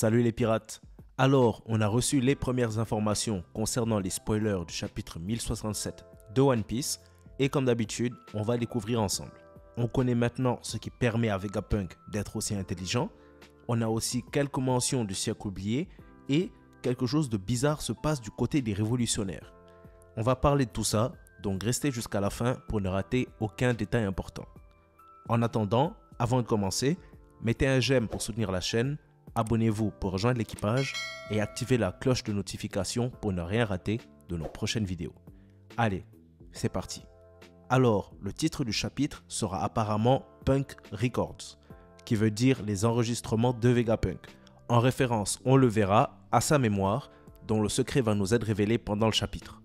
Salut les pirates. Alors, on a reçu les premières informations concernant les spoilers du chapitre 1067 de One Piece et comme d'habitude, on va les couvrir ensemble. On connaît maintenant ce qui permet à Vegapunk d'être aussi intelligent. On a aussi quelques mentions du siècle oublié et quelque chose de bizarre se passe du côté des révolutionnaires. On va parler de tout ça, donc restez jusqu'à la fin pour ne rater aucun détail important. En attendant, avant de commencer, mettez un j'aime pour soutenir la chaîne, abonnez-vous pour rejoindre l'équipage et activez la cloche de notification pour ne rien rater de nos prochaines vidéos. Allez, c'est parti. Alors, le titre du chapitre sera apparemment Punk Records, qui veut dire les enregistrements de Vegapunk, en référence, on le verra, à sa mémoire, dont le secret va nous être révélé pendant le chapitre.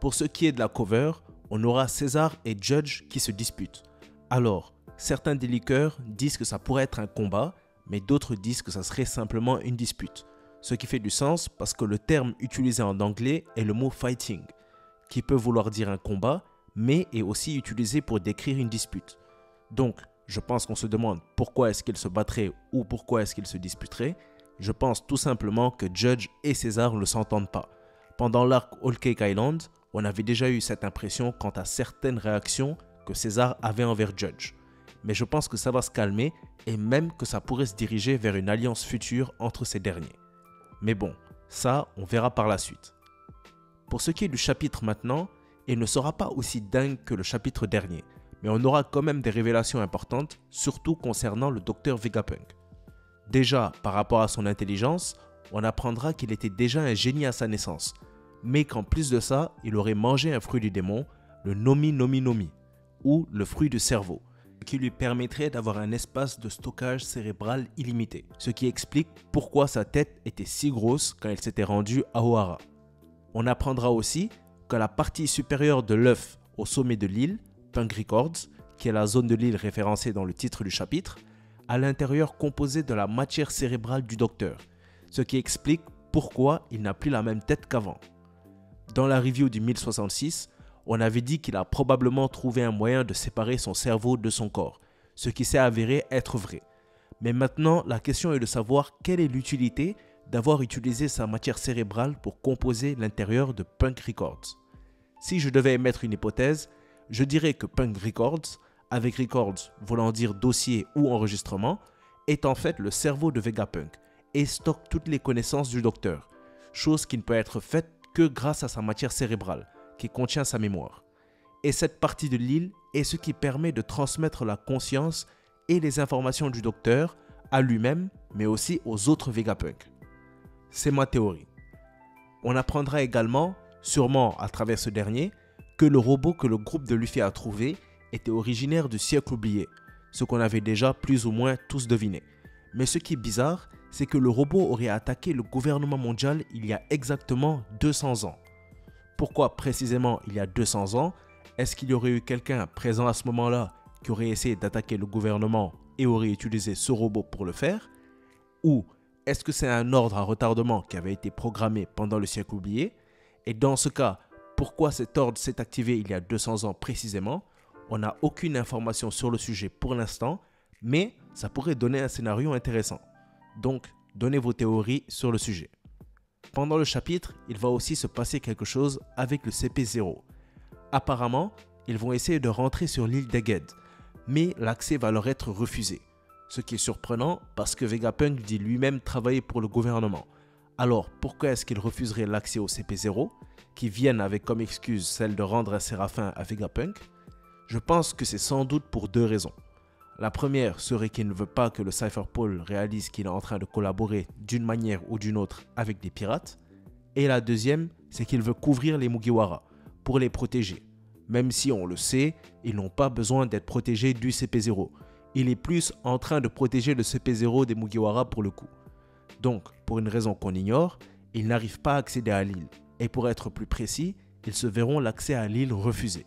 Pour ce qui est de la cover, on aura César et Judge qui se disputent. Alors, certains des leakers disent que ça pourrait être un combat, mais d'autres disent que ça serait simplement une dispute. Ce qui fait du sens parce que le terme utilisé en anglais est le mot fighting, qui peut vouloir dire un combat, mais est aussi utilisé pour décrire une dispute. Donc, je pense qu'on se demande pourquoi est-ce qu'ils se battraient ou pourquoi est-ce qu'ils se disputeraient. Je pense tout simplement que Judge et César ne s'entendent pas. Pendant l'arc Whole Cake Island, on avait déjà eu cette impression quant à certaines réactions que César avait envers Judge. Mais je pense que ça va se calmer et même que ça pourrait se diriger vers une alliance future entre ces derniers. Mais bon, ça, on verra par la suite. Pour ce qui est du chapitre maintenant, il ne sera pas aussi dingue que le chapitre dernier, mais on aura quand même des révélations importantes, surtout concernant le docteur Vegapunk. Déjà, par rapport à son intelligence, on apprendra qu'il était déjà un génie à sa naissance, mais qu'en plus de ça, il aurait mangé un fruit du démon, le Nomi Nomi Nomi, ou le fruit du cerveau, qui lui permettrait d'avoir un espace de stockage cérébral illimité, ce qui explique pourquoi sa tête était si grosse quand il s'était rendu à Ohara. On apprendra aussi que la partie supérieure de l'œuf au sommet de l'île, Punk Records, qui est la zone de l'île référencée dans le titre du chapitre, à l'intérieur composée de la matière cérébrale du docteur, ce qui explique pourquoi il n'a plus la même tête qu'avant. Dans la review du 1066, on avait dit qu'il a probablement trouvé un moyen de séparer son cerveau de son corps, ce qui s'est avéré être vrai. Mais maintenant, la question est de savoir quelle est l'utilité d'avoir utilisé sa matière cérébrale pour composer l'intérieur de Punk Records. Si je devais émettre une hypothèse, je dirais que Punk Records, avec Records voulant dire dossier ou enregistrement, est en fait le cerveau de Vegapunk et stocke toutes les connaissances du docteur, chose qui ne peut être faite que grâce à sa matière cérébrale, qui contient sa mémoire. Et cette partie de l'île est ce qui permet de transmettre la conscience et les informations du docteur à lui-même, mais aussi aux autres Vegapunk. C'est ma théorie. On apprendra également, sûrement à travers ce dernier, que le robot que le groupe de Luffy a trouvé était originaire du siècle oublié, ce qu'on avait déjà plus ou moins tous deviné. Mais ce qui est bizarre, c'est que le robot aurait attaqué le gouvernement mondial il y a exactement 200 ans. Pourquoi précisément il y a 200 ans? Est-ce qu'il y aurait eu quelqu'un présent à ce moment-là qui aurait essayé d'attaquer le gouvernement et aurait utilisé ce robot pour le faire? Ou est-ce que c'est un ordre à retardement qui avait été programmé pendant le siècle oublié? Et dans ce cas, pourquoi cet ordre s'est activé il y a 200 ans précisément? On n'a aucune information sur le sujet pour l'instant, mais ça pourrait donner un scénario intéressant. Donc, donnez vos théories sur le sujet. Pendant le chapitre, il va aussi se passer quelque chose avec le CP0. Apparemment, ils vont essayer de rentrer sur l'île d'Egged, mais l'accès va leur être refusé. Ce qui est surprenant parce que Vegapunk dit lui-même travailler pour le gouvernement. Alors, pourquoi est-ce qu'il refuserait l'accès au CP0, qui viennent avec comme excuse celle de rendre un Séraphin à Vegapunk? Je pense que c'est sans doute pour deux raisons. La première serait qu'il ne veut pas que le Cypher Paul réalise qu'il est en train de collaborer d'une manière ou d'une autre avec des pirates. Et la deuxième, c'est qu'il veut couvrir les Mugiwara pour les protéger. Même si on le sait, ils n'ont pas besoin d'être protégés du CP0. Il est plus en train de protéger le CP0 des Mugiwara pour le coup. Donc, pour une raison qu'on ignore, ils n'arrivent pas à accéder à l'île. Et pour être plus précis, ils se verront l'accès à l'île refusé.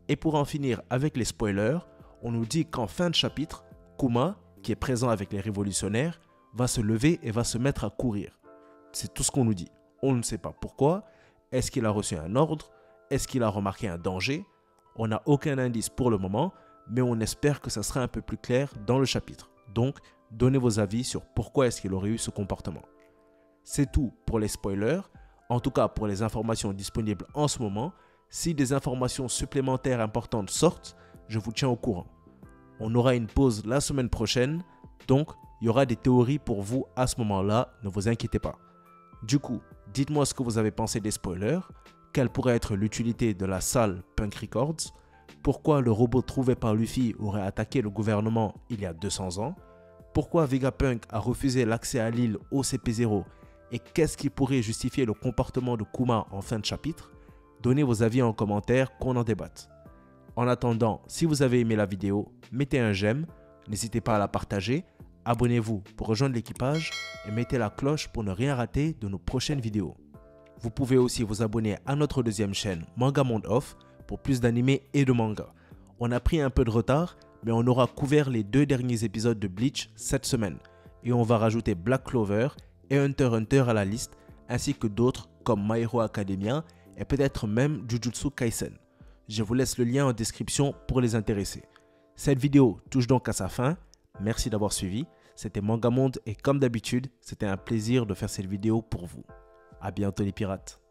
Et pour en finir avec les spoilers, on nous dit qu'en fin de chapitre, Kuma, qui est présent avec les révolutionnaires, va se lever et va se mettre à courir. C'est tout ce qu'on nous dit. On ne sait pas pourquoi. Est-ce qu'il a reçu un ordre? Est-ce qu'il a remarqué un danger? On n'a aucun indice pour le moment, mais on espère que ça sera un peu plus clair dans le chapitre. Donc, donnez vos avis sur pourquoi est-ce qu'il aurait eu ce comportement. C'est tout pour les spoilers, en tout cas pour les informations disponibles en ce moment. Si des informations supplémentaires importantes sortent, je vous tiens au courant. On aura une pause la semaine prochaine, donc il y aura des théories pour vous à ce moment-là, ne vous inquiétez pas. Du coup, dites-moi ce que vous avez pensé des spoilers, quelle pourrait être l'utilité de la salle Punk Records, pourquoi le robot trouvé par Luffy aurait attaqué le gouvernement il y a 200 ans, pourquoi Vegapunk a refusé l'accès à l'île au CP0 et qu'est-ce qui pourrait justifier le comportement de Kuma en fin de chapitre. Donnez vos avis en commentaire qu'on en débatte. En attendant, si vous avez aimé la vidéo, mettez un j'aime, n'hésitez pas à la partager, abonnez-vous pour rejoindre l'équipage et mettez la cloche pour ne rien rater de nos prochaines vidéos. Vous pouvez aussi vous abonner à notre deuxième chaîne Manga Monde Off pour plus d'animés et de mangas. On a pris un peu de retard, mais on aura couvert les 2 derniers épisodes de Bleach cette semaine et on va rajouter Black Clover et Hunter x Hunter à la liste, ainsi que d'autres comme My Hero Academia et peut-être même Jujutsu Kaisen. Je vous laisse le lien en description pour les intéressés. Cette vidéo touche donc à sa fin. Merci d'avoir suivi. C'était Manga Monde et comme d'habitude, c'était un plaisir de faire cette vidéo pour vous. À bientôt les pirates.